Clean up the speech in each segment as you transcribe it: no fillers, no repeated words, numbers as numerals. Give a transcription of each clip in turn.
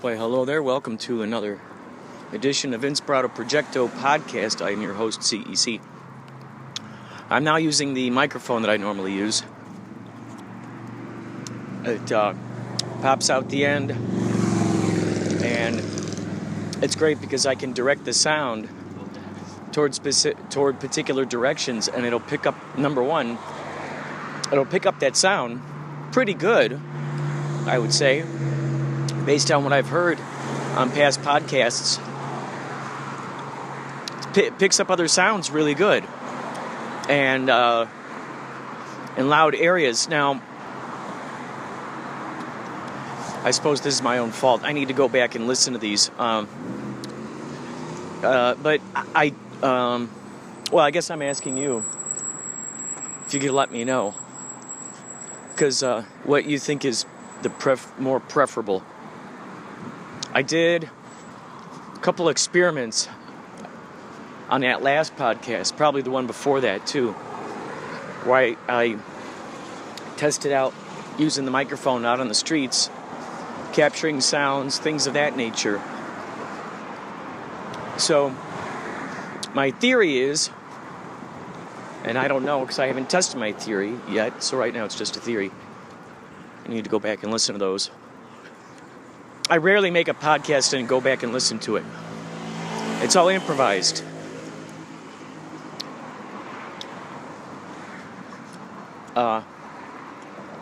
Why, hello there. Welcome to another edition of Inspirado Projecto podcast. I am your host, CEC. I'm now using the microphone that I normally use. It pops out the end, and it's great because I can direct the sound toward particular directions, and it'll pick up, number one, it'll pick up that sound pretty good, I would say, based on what I've heard on past podcasts. It picks up other sounds really good, and in loud areas. Now, I suppose this is my own fault. I need to go back and listen to these. But I guess I'm asking you if you could let me know, because what you think is the more preferable. I did a couple experiments on that last podcast, probably the one before that too, where I tested out using the microphone out on the streets, capturing sounds, things of that nature. So my theory is, and I don't know because I haven't tested my theory yet, so right now it's just a theory. I need to go back and listen to those. I rarely make a podcast and go back and listen to it. It's all improvised.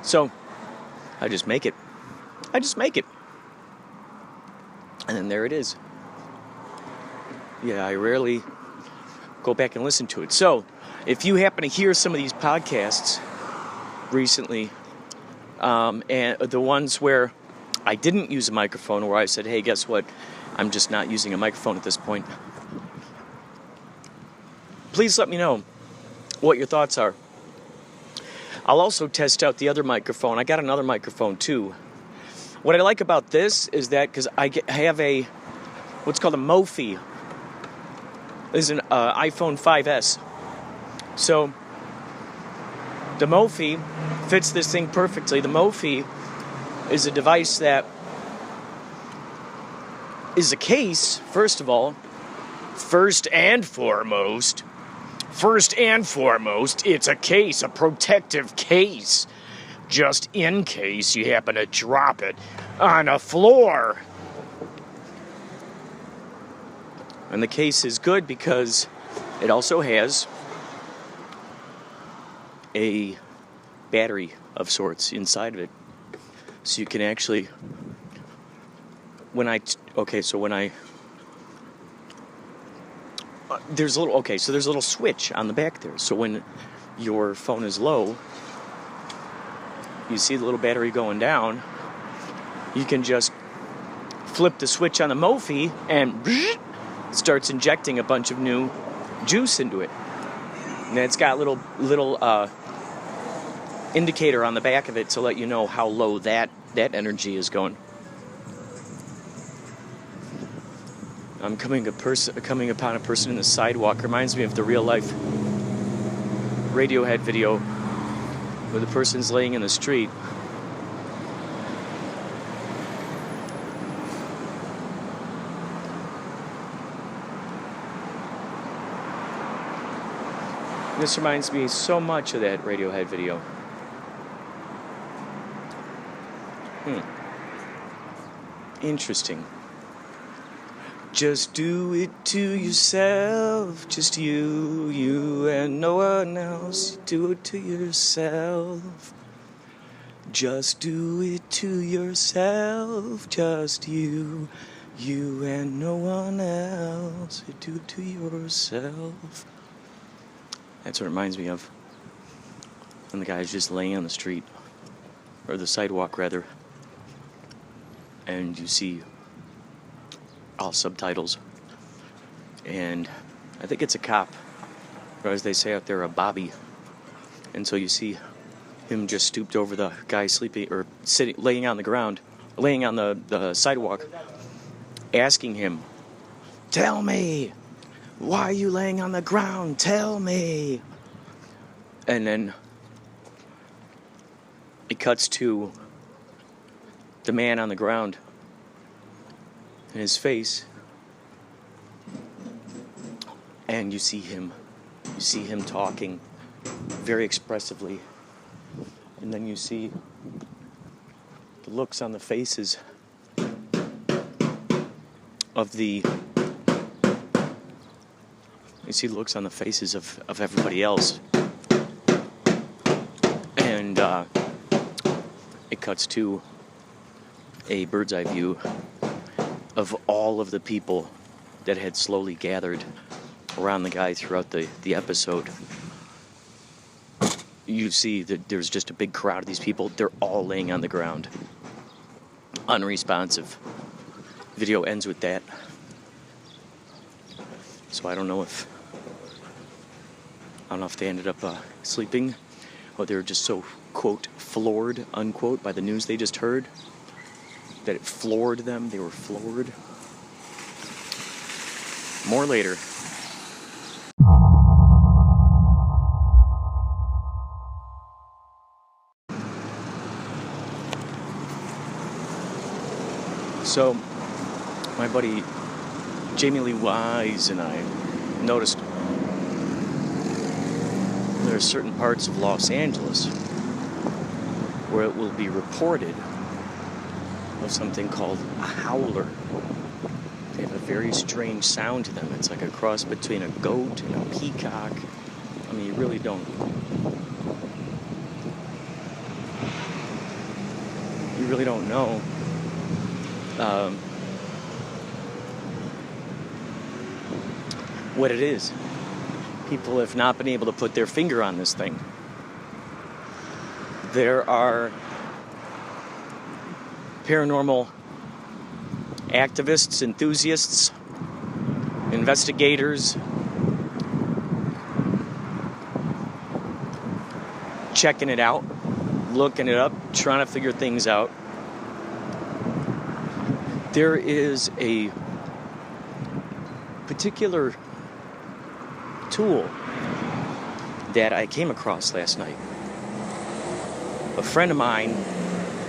So I just make it. And then there it is. Yeah, I rarely go back and listen to it. So if you happen to hear some of these podcasts recently, and the ones where I didn't use a microphone, or I said, hey, guess what? I'm just not using a microphone at this point. Please let me know what your thoughts are. I'll also test out the other microphone. I got another microphone too. What I like about this is that because I have what's called a Mophie. This is an iPhone 5S. So the Mophie fits this thing perfectly. The Mophie is a device that is a case, first and foremost, it's a case, a protective case, just in case you happen to drop it on a floor. And the case is good because it also has a battery of sorts inside of it. So you can actually, there's a little switch on the back there. So when your phone is low, you see the little battery going down, you can just flip the switch on the Mophie and it starts injecting a bunch of new juice into it. And it's got little indicator on the back of it to let you know how low that energy is going. I'm coming upon a person in the sidewalk. Reminds me of the real life Radiohead video where the person's laying in the street. This reminds me so much of that Radiohead video. Interesting. Just do it to yourself, just you and no one else. Do it to yourself. Just do it to yourself, just you and no one else. Do it to yourself. That's what it reminds me of. And the guy's just laying on the street, or the sidewalk rather, and you see all subtitles, and I think it's a cop, or as they say out there, a bobby. And so you see him just stooped over the guy sleeping or sitting, laying on the ground, laying on the sidewalk, asking him, "Tell me, why are you laying on the ground? Tell me." And then it cuts to the man on the ground in his face, and you see him talking very expressively, and then you see the looks on the faces of everybody else, and it cuts to a bird's eye view of all of the people that had slowly gathered around the guy throughout the episode. You see that there's just a big crowd of these people. They're all laying on the ground, unresponsive. Video ends with that. So I don't know if they ended up sleeping, or they were just so, quote, floored, unquote, by the news they just heard, that it floored them. They were floored. More later. So, my buddy Jamie Lee Wise and I noticed there are certain parts of Los Angeles where it will be reported of something called a howler. They have a very strange sound to them. It's like a cross between a goat and a peacock. I mean, you really don't know what it is. People have not been able to put their finger on this thing. There are paranormal activists, enthusiasts, investigators checking it out, looking it up, trying to figure things out. There is a particular tool that I came across last night. A friend of mine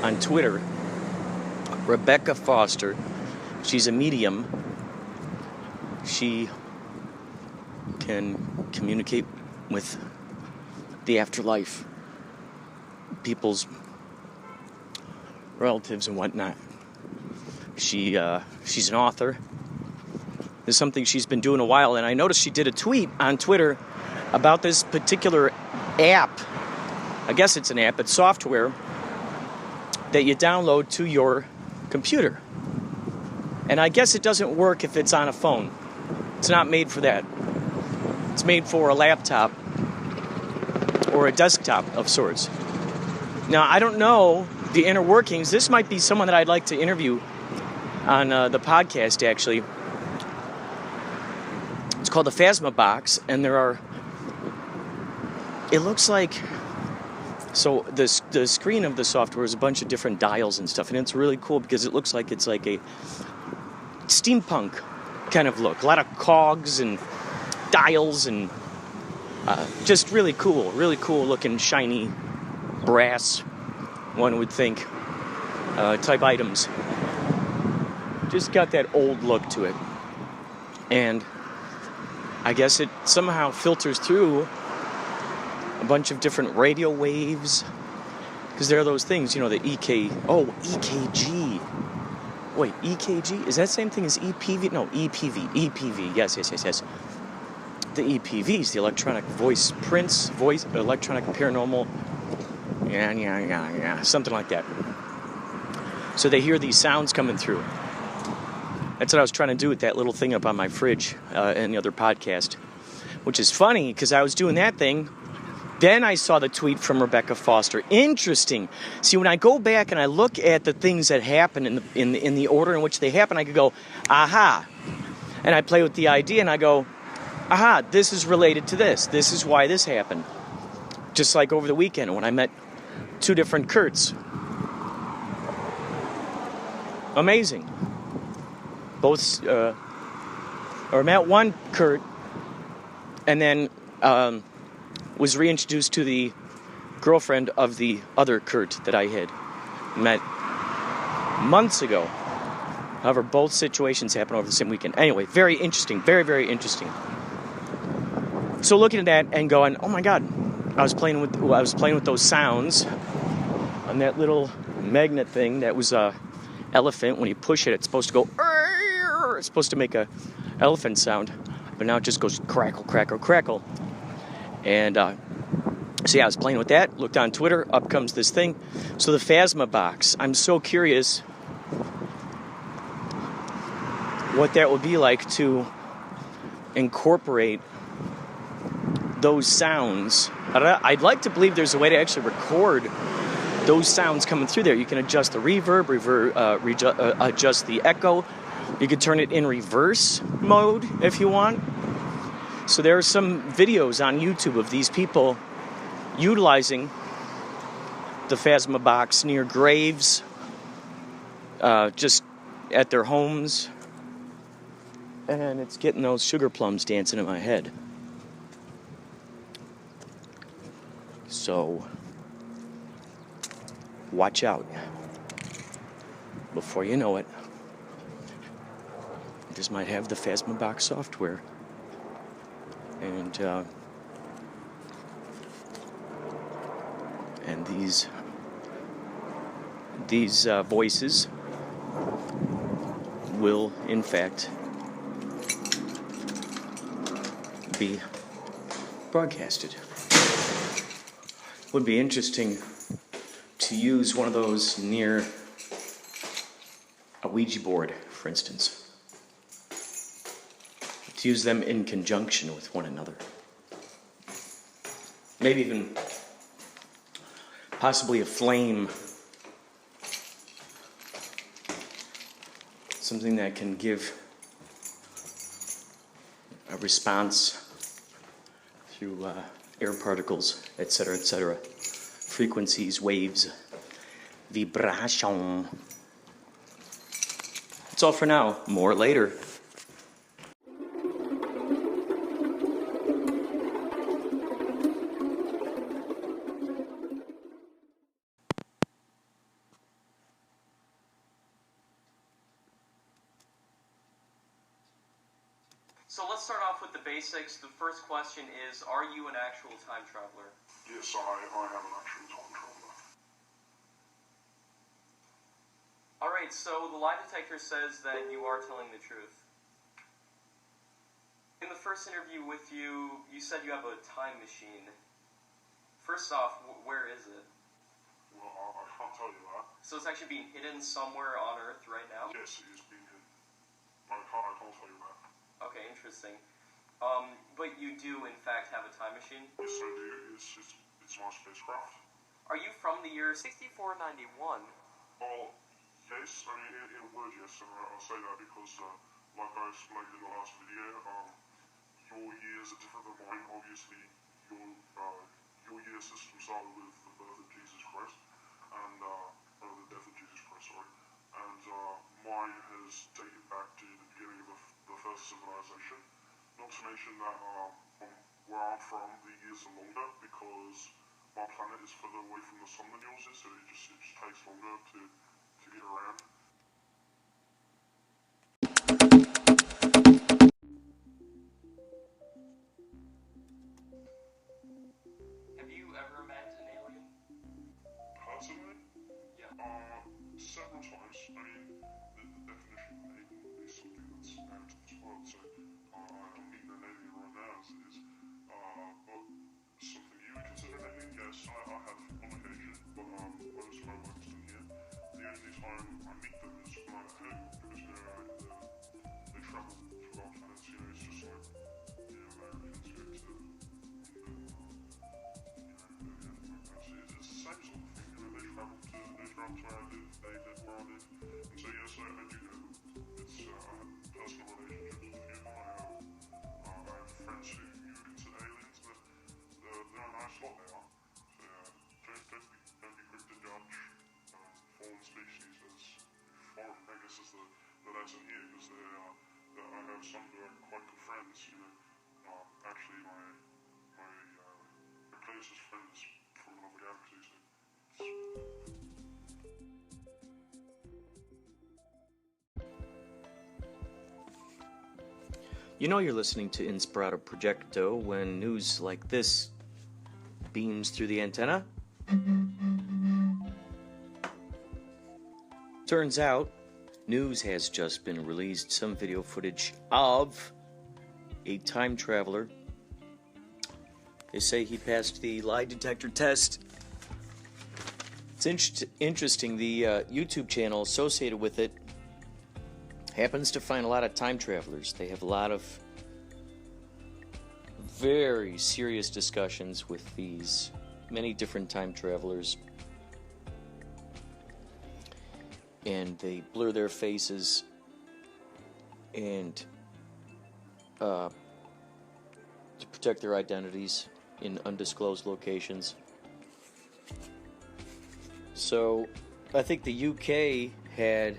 on Twitter, Rebecca Foster, she's a medium. She can communicate with the afterlife, people's relatives and whatnot. She's an author. This is something she's been doing a while, and I noticed she did a tweet on Twitter about this particular app. I guess it's an app, it's software that you download to your computer. And I guess it doesn't work if it's on a phone. It's not made for that. It's made for a laptop or a desktop of sorts. Now, I don't know the inner workings. This might be someone that I'd like to interview on the podcast, actually. It's called the Phasma Box, and it looks like, so the screen of the software is a bunch of different dials and stuff, and it's really cool because it looks like it's like a steampunk kind of look. A lot of cogs and dials and just really cool looking shiny brass, one would think, type items. Just got that old look to it. And I guess it somehow filters through a bunch of different radio waves, because there are those things, the EKG. Wait, EKG? Is that the same thing as EPV? No, EPV. Yes. The EPVs, the electronic voice prints, electronic paranormal, something like that. So they hear these sounds coming through. That's what I was trying to do with that little thing up on my fridge in the other podcast, which is funny because I was doing that thing. Then I saw the tweet from Rebecca Foster. Interesting. See, when I go back and I look at the things that happen in the order in which they happen, I could go, aha. And I play with the idea and I go, aha, this is related to this. This is why this happened. Just like over the weekend when I met two different Kurts. Amazing. Both, or met one Kurt and then was reintroduced to the girlfriend of the other Kurt that I had met months ago. However, both situations happen over the same weekend. Anyway, very interesting. Very, very interesting. So looking at that and going, oh my God, I was playing with those sounds on that little magnet thing that was a elephant. When you push it, it's supposed to go. It's supposed to make a elephant sound, but now it just goes crackle, crackle, crackle. And so yeah, I was playing with that. Looked on Twitter. Up comes this thing. So the Phasma box. I'm so curious what that would be like to incorporate those sounds. I'd like to believe there's a way to actually record those sounds coming through there. You can adjust the reverb, adjust the echo. You can turn it in reverse mode if you want. So there are some videos on YouTube of these people utilizing the Phasma box near graves, just at their homes. And it's getting those sugar plums dancing in my head. So, watch out. Before you know it, this might have the Phasma box software. And these voices will, in fact, be broadcasted. Would be interesting to use one of those near a Ouija board, for instance. To use them in conjunction with one another. Maybe even possibly a flame. Something that can give a response through air particles, etc., etc. Frequencies, waves, vibration. That's all for now. More later. So let's start off with the basics. The first question is, are you an actual time traveler? Yes, I am an actual time traveler. Alright, so the lie detector says that you are telling the truth. In the first interview with you, you said you have a time machine. First off, where is it? Well, I can't tell you that. So it's actually being hidden somewhere on Earth right now? Yes, it is being hidden. I can't tell you that. Okay, interesting. But you do, in fact, have a time machine? Yes, I do. It's my spacecraft. Are you from the year 6491? Well, yes, I mean, in a word, yes, and I'll say that because, like I explained in the last video, your years are different than mine. Obviously, your year system started with the birth of Jesus Christ, and, the death of Jesus Christ, sorry, and, mine has dated back to the beginning of the first civilization. Not to mention that, from where I'm from, the years are longer because my planet is further away from the sun than yours is, so it just takes longer to get around. Have you ever met an alien? Personally? Yeah. Several times. I mean, the definition of an alien is something that's out of this world, so I'm meeting an alien right now as it is. But something you would consider an alien? Yes, I have on occasion, but most of my work is done here. The only time I meet them is when I'm at home, because, they travel through our planets, it's just like, Americans go to London, it's the same sort of thing, they travel to where I live, they live where I live, and so yes, I do know them. It's, I have personal relationships with a few of them. I have friends who you would consider aliens, but they're a nice lot they are. So don't be quick to judge fallen species as foreign, I guess is the lesson here, because I have some who are quite good friends, actually my closest friend is from another galaxy, so You know you're listening to Inspirado Projecto when news like this beams through the antenna. Turns out, news has just been released, some video footage of a time traveler. They say he passed the lie detector test. It's interesting, the YouTube channel associated with it happens to find a lot of time travelers. They have a lot of very serious discussions with these many different time travelers. And they blur their faces and to protect their identities in undisclosed locations. So I think the UK had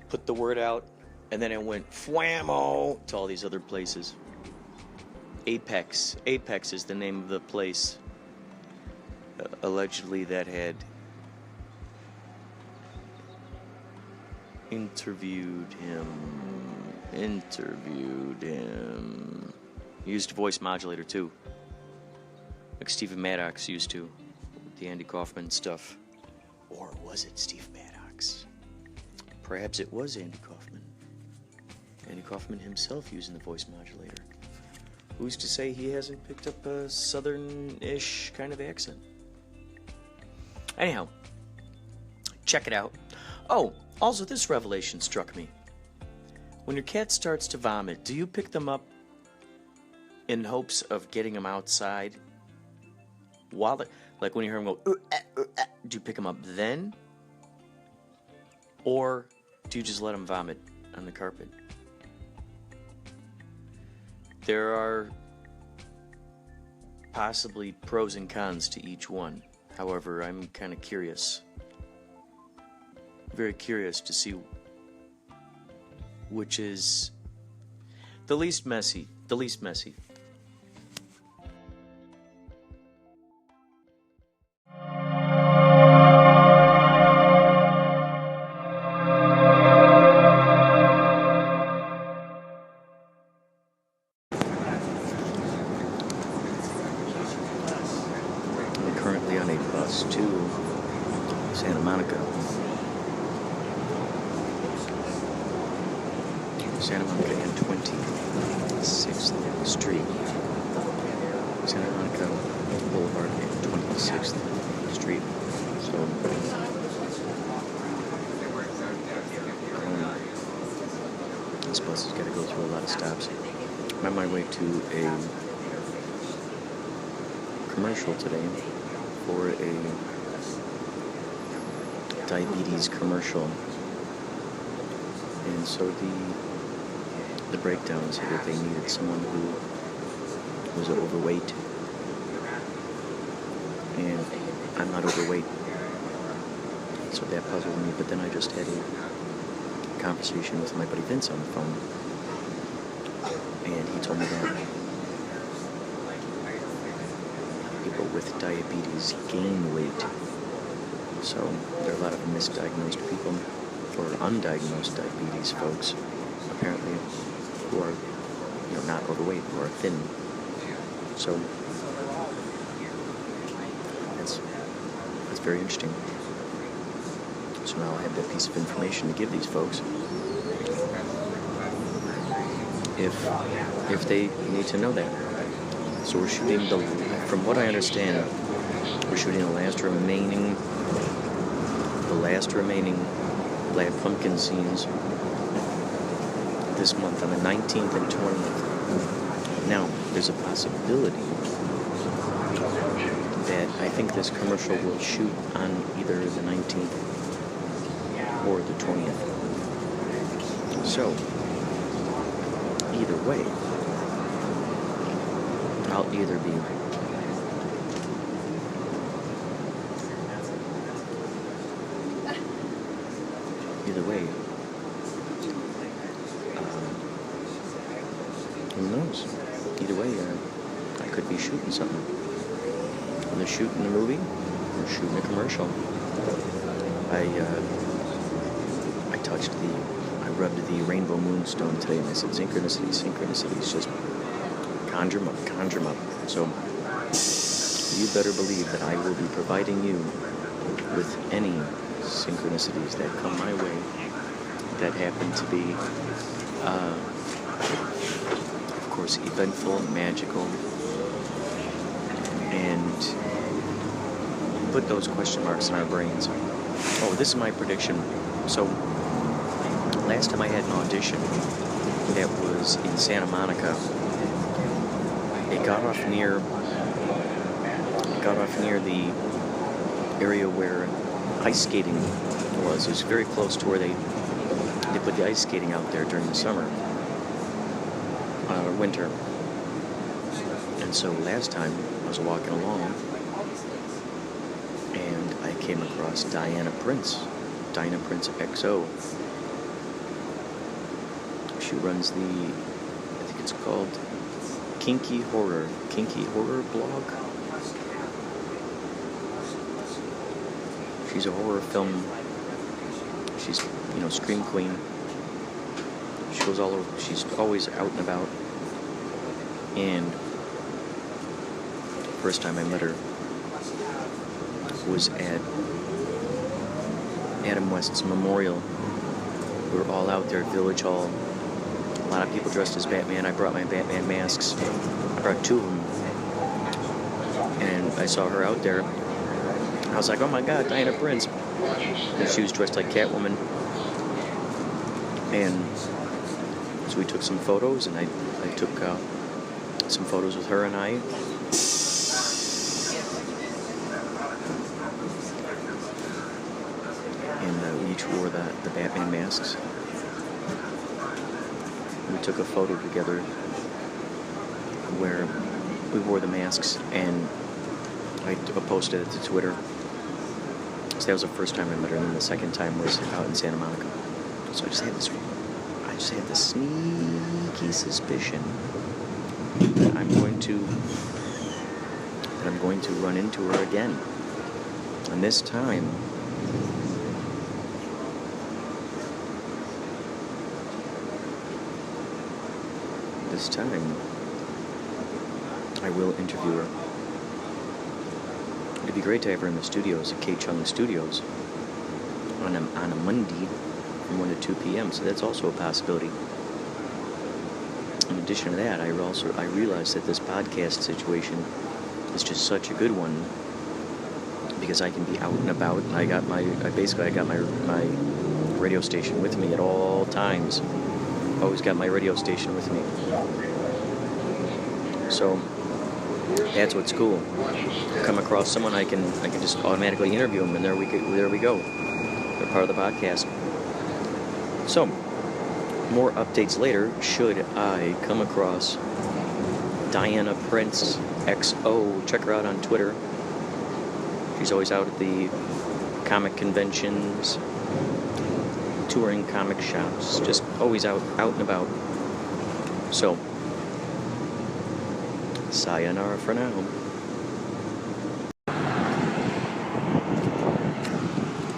put the word out, and then it went whammo to all these other places. Apex is the name of the place, allegedly, that had interviewed him. He used a voice modulator too, like Stephen Maddox used to, with the Andy Kaufman stuff. Or was it Steve Maddox? Perhaps it was Andy Kaufman. Andy Kaufman himself using the voice modulator. Who's to say he hasn't picked up a southern-ish kind of accent? Anyhow, check it out. Oh, also this revelation struck me. When your cat starts to vomit, do you pick them up in hopes of getting them outside? While like when you hear them go, do you pick them up then? Or do you just let them vomit on the carpet? There are possibly pros and cons to each one. However, I'm kind of curious. Very curious to see which is the least messy. Currently on a bus to Santa Monica. Santa Monica and 26th Street. Santa Monica Boulevard and 26th Street. So, this bus has got to go through a lot of stops. I'm on my way to a commercial today for a diabetes commercial, and so the breakdown said that they needed someone who was overweight, and I'm not overweight, so that puzzled me. But then I just had a conversation with my buddy Vince on the phone, and he told me that people with diabetes gain weight. So there are a lot of misdiagnosed people, or undiagnosed diabetes folks, apparently, who are, not overweight, who are thin. So that's very interesting. So now I have that piece of information to give these folks if they need to know that. So we're shooting from what I understand, we're shooting the last remaining Black Pumpkin scenes this month on the 19th and 20th. Now, there's a possibility that I think this commercial will shoot on either the 19th or the 20th. So, either way, I'll either be who knows? Either way, I could be shooting something. Either shooting a movie or shooting a commercial. I rubbed the rainbow moonstone today, and I said, synchronicities, just conjure them up. So you better believe that I will be providing you with any synchronicities that come my way that happen to be, of course, eventful, magical, and put those question marks in our brains. Oh, this is my prediction. So, last time I had an audition that was in Santa Monica, it got off near the area where ice skating was. It was very close to where they put the ice skating out there during the summer or winter. And so last time I was walking along and I came across Dinah Prince XO. She runs the, I think it's called Kinky Horror blog. She's a horror film. She's, scream queen. She goes all over. She's always out and about. And the first time I met her was at Adam West's memorial. We were all out there at Village Hall. A lot of people dressed as Batman. I brought my Batman masks. I brought 2 of them. And I saw her out there. I was like, oh my God, Dinah Prince. And she was dressed like Catwoman. And so we took some photos, and I took some photos with her and I. And we each wore the Batman masks. We took a photo together where we wore the masks, and I posted it to Twitter. So that was the first time I met her, and then the second time was out in Santa Monica. So I just had this sneaky suspicion that I'm going to run into her again. And this time, I will interview her. It'd be great to have her in the studios at K Chung Studios on a Monday from 1 to 2 p.m. So that's also a possibility. In addition to that, I realized that this podcast situation is just such a good one because I can be out and about, and I got my radio station with me at all times. Always got my radio station with me. So that's what's cool. Come across someone, I can just automatically interview them, and there we go. They're part of the podcast. So, more updates later. Should I come across Dinah Prince XO, check her out on Twitter. She's always out at the comic conventions, touring comic shops, just always out and about. So, sayonara for now.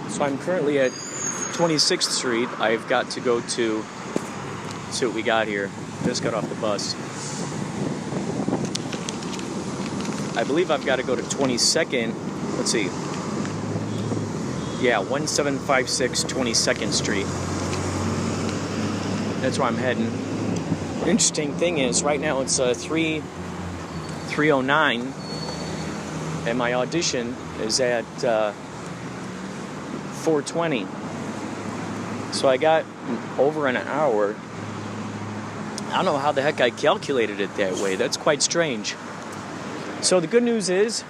So I'm currently at 26th Street. I've got to go to, see what we got here. Just got off the bus. I believe I've got to go to 22nd. Let's see. Yeah, 1756 22nd Street. That's where I'm heading. The interesting thing is, right now it's 3:09, and my audition is at 4:20. So I got over an hour. I don't know how the heck I calculated it that way. That's quite strange. So the good news is,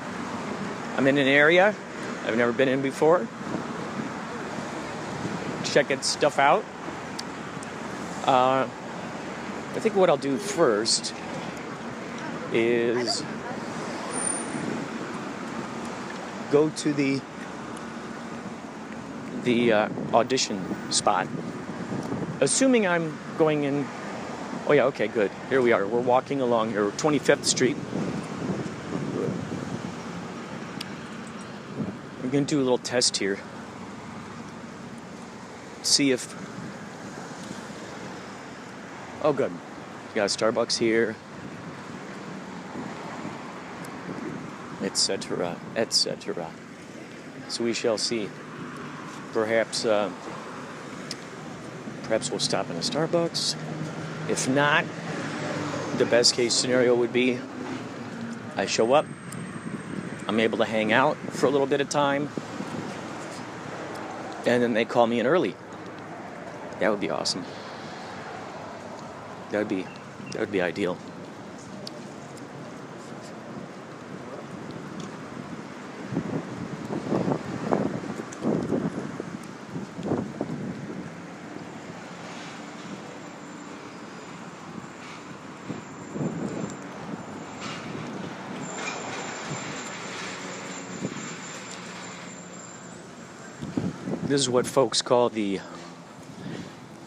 I'm in an area I've never been in before. Checking stuff out. I think what I'll do first is go to the audition spot. Assuming I'm going in. Oh yeah, okay, good. Here we are. We're walking along here, 25th Street. We're going to do a little test here. See if Oh, good. You got a Starbucks here, etc., etc. So we shall see. Perhaps we'll stop in a Starbucks. If not, the best case scenario would be I show up, I'm able to hang out for a little bit of time, and then they call me in early. That would be awesome. That would be ideal. This is what folks call the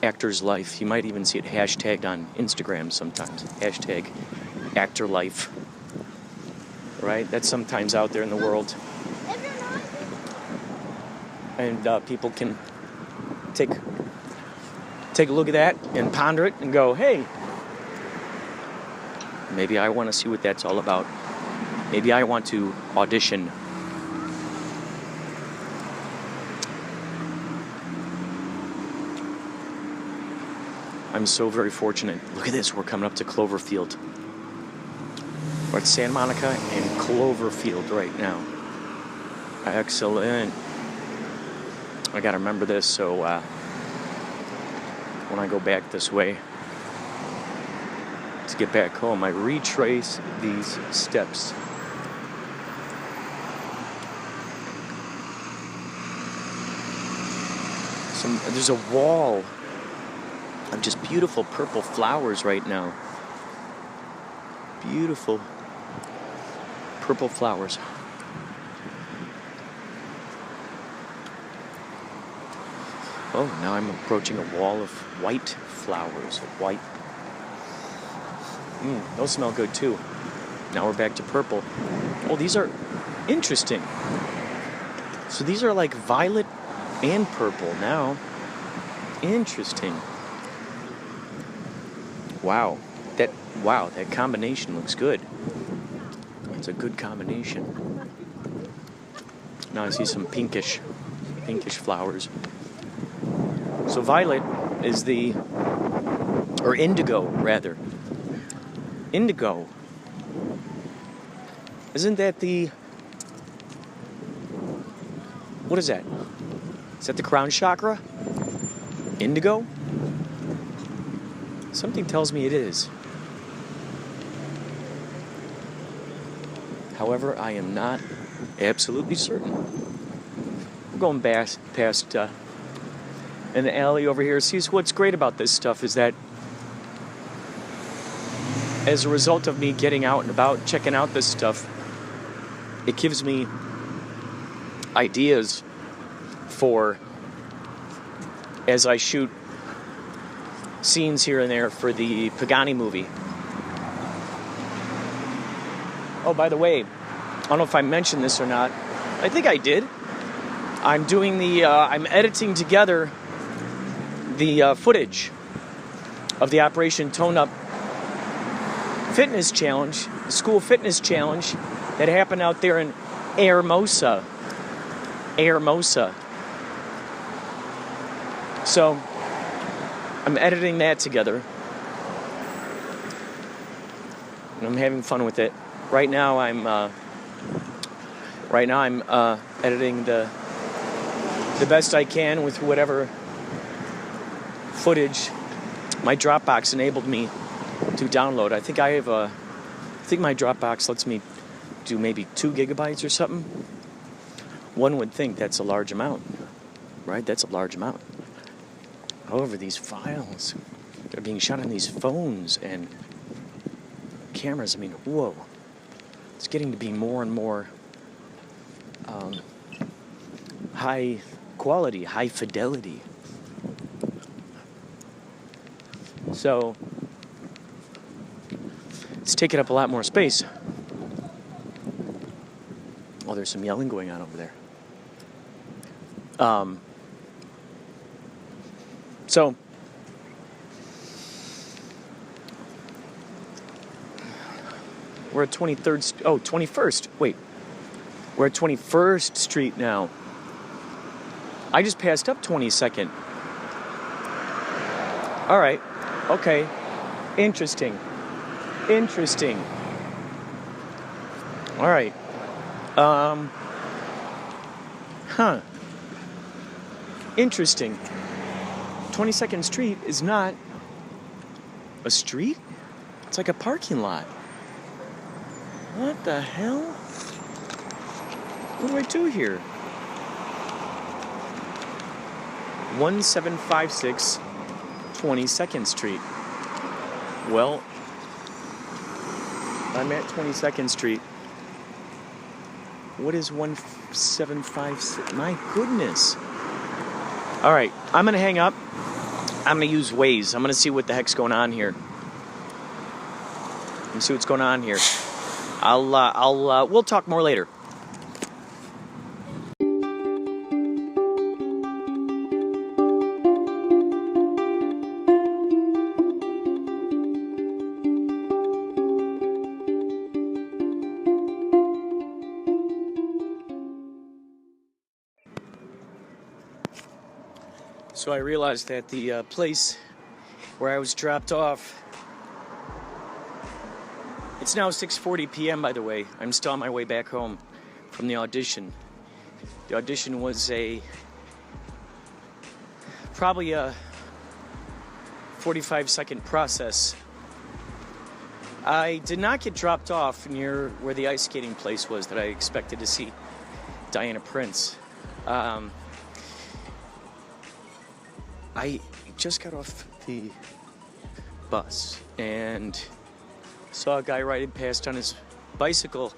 actor's life. You might even see it hashtagged on Instagram sometimes. Hashtag actor life. Right? That's sometimes out there in the world. And people can take a look at that and ponder it and go, hey, maybe I want to see what that's all about. Maybe I want to audition. I'm so very fortunate. Look at this. We're coming up to Cloverfield. We're at Santa Monica and Cloverfield right now. Excellent. I gotta remember this so when I go back this way to get back home, I retrace these steps. There's a wall of just beautiful purple flowers right now. Beautiful purple flowers. Oh, now I'm approaching a wall of white flowers. White. Those smell good too. Now we're back to purple. Oh, these are interesting. So these are like violet and purple now. Interesting. Wow, that combination looks good. It's a good combination. Now I see some pinkish flowers. So violet is or indigo rather. Indigo. Isn't that what is that? Is that the crown chakra? Indigo? Something tells me it is. However, I am not absolutely certain. We're going past an alley over here. See, what's great about this stuff is that as a result of me getting out and about, checking out this stuff, it gives me ideas for as I shoot scenes here and there for the Pagani movie. Oh, by the way, I don't know if I mentioned this or not. I think I did. I'm doing I'm editing together the footage of the Operation Tone Up Fitness Challenge, school fitness challenge that happened out there in Hermosa. So I'm editing that together, and I'm having fun with it. Right now I'm editing the best I can with whatever footage my Dropbox enabled me to download. I think my Dropbox lets me do maybe 2 gigabytes or something. One would think that's a large amount, right? That's a large amount. However, these files, they're being shot on these phones and cameras. I mean, whoa. It's getting to be more and more high quality, high fidelity. So, it's taking up a lot more space. Oh, there's some yelling going on over there. So, We're at 21st. Wait. We're at 21st Street now. I just passed up 22nd. All right. Okay. Interesting. All right. Interesting. 22nd Street is not a street? It's like a parking lot. What the hell? What do I do here? 1756 22nd Street. Well, I'm at 22nd Street. What is 1756? My goodness. All right, I'm going to hang up. I'm going to use Waze. I'm going to see what the heck's going on here. Let me see what's going on here. We'll talk more later. So I realized that the place where I was dropped off, it's now 6:40 p.m. by the way. I'm still on my way back home from the audition. The audition was probably a 45-second process. I did not get dropped off near where the ice skating place was that I expected to see Diana Prince. I just got off the bus and saw a guy riding past on his bicycle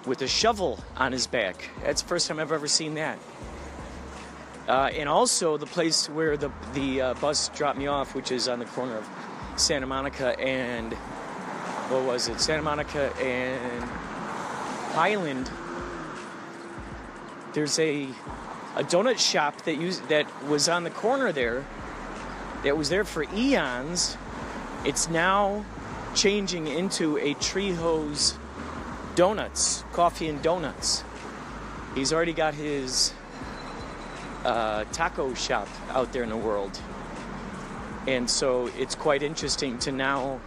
with a shovel on his back. That's the first time I've ever seen that. And also the place where the bus dropped me off, which is on the corner of Santa Monica and, Santa Monica and Highland. There's a donut shop that was on the corner there, that was there for eons. It's now changing into a Treehouse Donuts, coffee and donuts. He's already got his taco shop out there in the world. And so it's quite interesting to now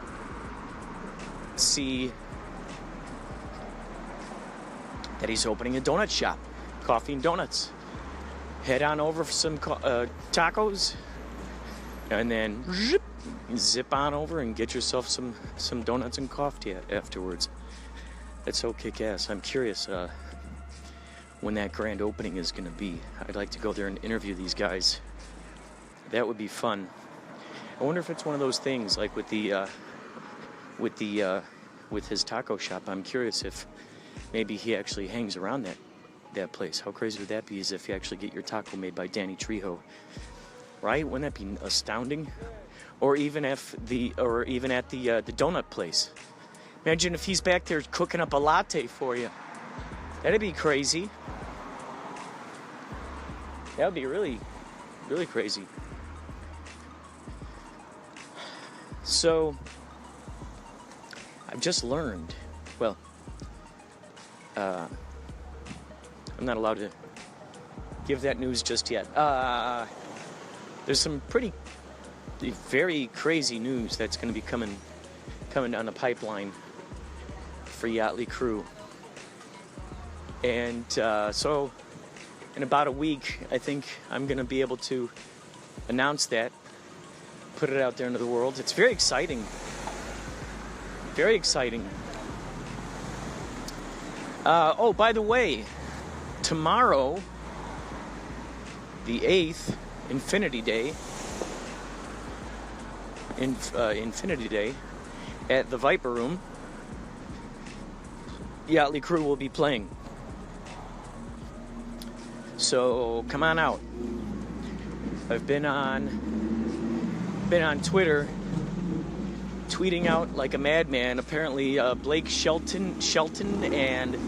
see that he's opening a donut shop, coffee and donuts. Head on over for some tacos, and then zip on over and get yourself some donuts and coffee afterwards. That's so kick-ass. I'm curious when that grand opening is going to be. I'd like to go there and interview these guys. That would be fun. I wonder if it's one of those things like with his taco shop. I'm curious if maybe he actually hangs around that place. How crazy would that be as if you actually get your taco made by Danny Trejo? Right? Wouldn't that be astounding? Or even at the donut place. Imagine if he's back there cooking up a latte for you. That'd be crazy. That would be really, really crazy. So, I've just learned, I'm not allowed to give that news just yet. There's some very crazy news that's going to be coming down the pipeline for Yachtly Crew. And so in about a week, I think I'm going to be able to announce that, put it out there into the world. It's very exciting. Very exciting. By the way, tomorrow, the 8th, Infinity Day, at the Viper Room, Yachtly Crew will be playing. So come on out. I've been on Twitter, tweeting out like a madman. Apparently, Blake Shelton and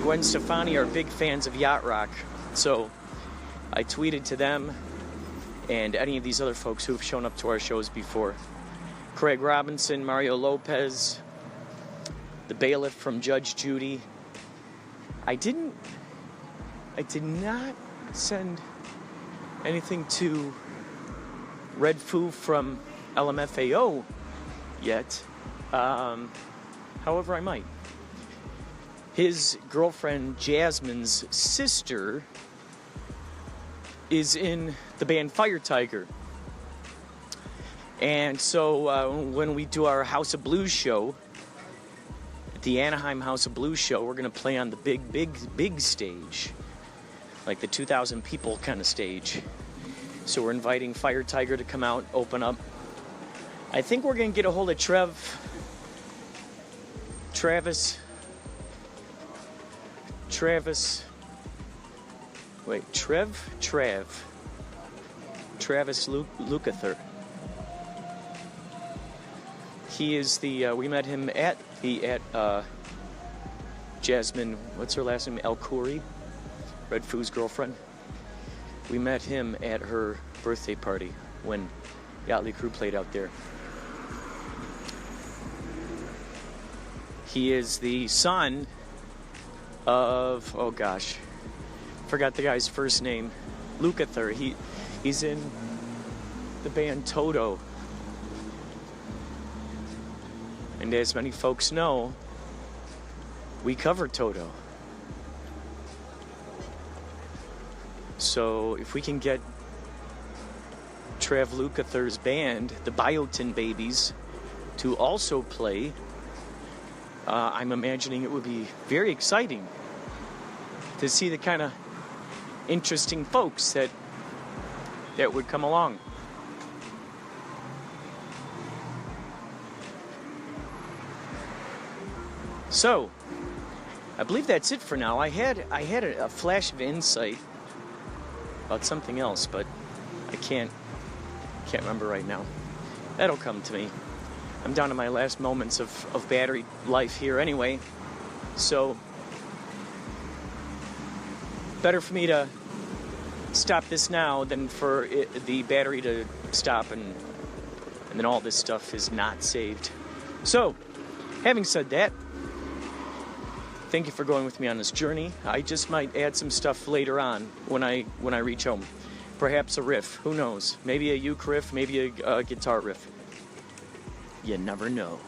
Gwen Stefani are big fans of Yacht Rock. So I tweeted to them and any of these other folks who have shown up to our shows before. Craig Robinson, Mario Lopez, the bailiff from Judge Judy. I did not send anything to Red Foo from LMFAO yet. However, I might. His girlfriend Jasmine's sister is in the band Fire Tiger. And so when we do our House of Blues show, at the Anaheim House of Blues show, we're going to play on the big stage. Like the 2,000 people kind of stage. So we're inviting Fire Tiger to come out, open up. I think we're going to get a hold of Travis Lukather. He is the, we met him at Jasmine, what's her last name? El-Khoury, Red Foo's girlfriend. We met him at her birthday party when Yachtly Crew played out there. He is the son of, oh gosh, forgot the guy's first name, Lukather. He's in the band Toto. And as many folks know, we cover Toto. So if we can get Trav Lukather's band, the Biotin Babies, to also play, I'm imagining it would be very exciting to see the kind of interesting folks that would come along. So, I believe that's it for now. I had a flash of insight about something else, but I can't remember right now. That'll come to me. I'm down to my last moments of battery life here anyway, so better for me to stop this now than for the battery to stop and then all this stuff is not saved. So, having said that, thank you for going with me on this journey. I just might add some stuff later on when I reach home. Perhaps a riff, who knows? Maybe a uke riff, maybe a guitar riff. You never know.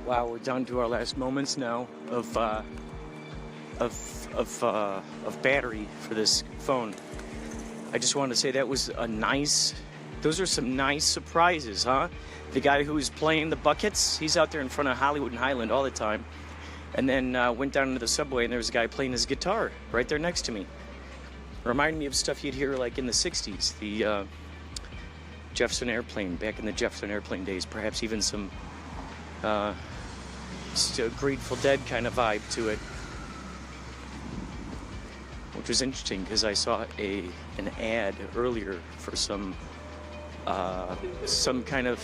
Wow, we're down to our last moments now of battery for this phone. I just wanted to say that was those are some nice surprises, huh? The guy who's playing the buckets, he's out there in front of Hollywood and Highland all the time. And then went down into the subway and there was a guy playing his guitar right there next to me. Reminded me of stuff you'd hear like in the 60s, the Jefferson Airplane, back in the Jefferson Airplane days, perhaps even some Grateful Dead kind of vibe to it. Which was interesting because I saw an ad earlier for some kind of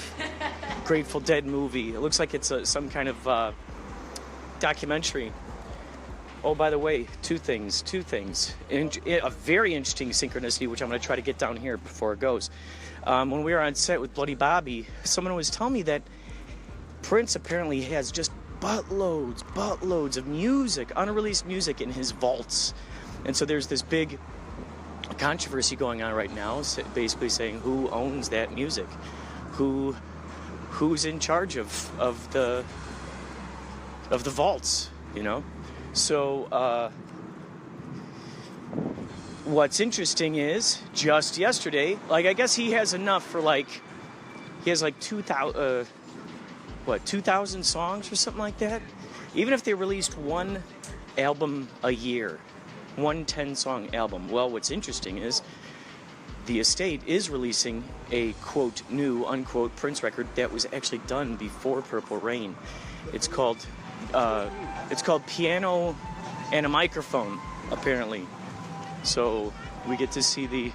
Grateful Dead movie. It looks like it's some kind of documentary. Oh, by the way, two things. A very interesting synchronicity, which I'm going to try to get down here before it goes. When we were on set with Bloody Bobby, someone was telling me that Prince apparently has just buttloads of music, unreleased music in his vaults. And so there's this big controversy going on right now, basically saying who owns that music, who's in charge of the vaults, you know. So what's interesting is just yesterday, like I guess he has enough for he has 2,000 songs or something like that. Even if they released one album a year, one 10-song album. Well, what's interesting is the estate is releasing a quote new unquote Prince record that was actually done before Purple Rain. It's called Piano and a Microphone, apparently. So we get to see the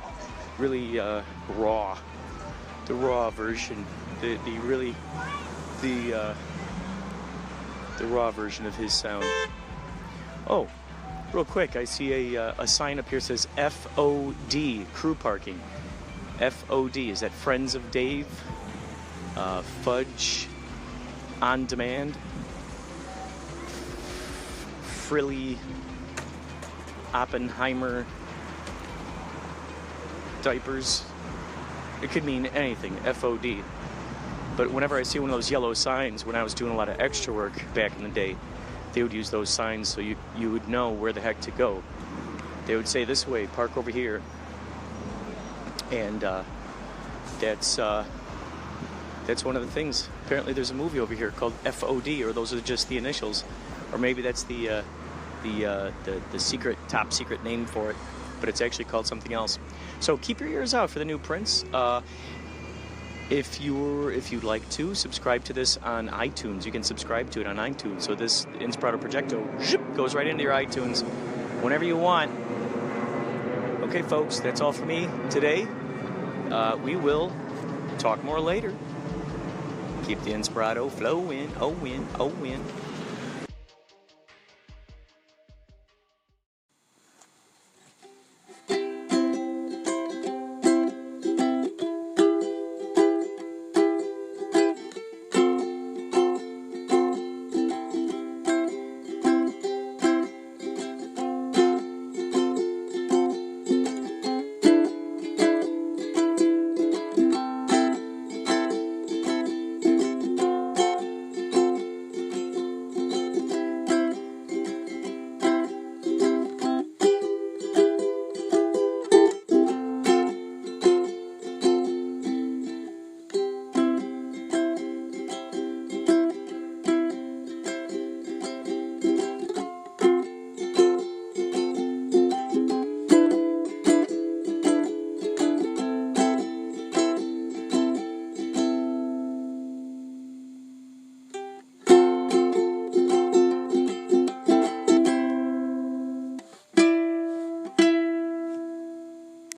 really raw version, the raw version of his sound. Oh, real quick, I see a sign up here that says FOD, crew parking. FOD, is that Friends of Dave? Fudge on Demand? Frilly Oppenheimer diapers? It could mean anything, FOD. But whenever I see one of those yellow signs, when I was doing a lot of extra work back in the day, they would use those signs so you would know where the heck to go. They would say this way, park over here. And that's one of the things. Apparently there's a movie over here called FOD, or those are just the initials. Or maybe that's the top secret name for it, but it's actually called something else. So keep your ears out for the new Prince. If you'd like to subscribe to this on iTunes, you can subscribe to it on iTunes. So this Inspirado Projecto goes right into your iTunes whenever you want. Okay, folks, that's all for me today. We will talk more later. Keep the Inspirado flowing. Oh, win.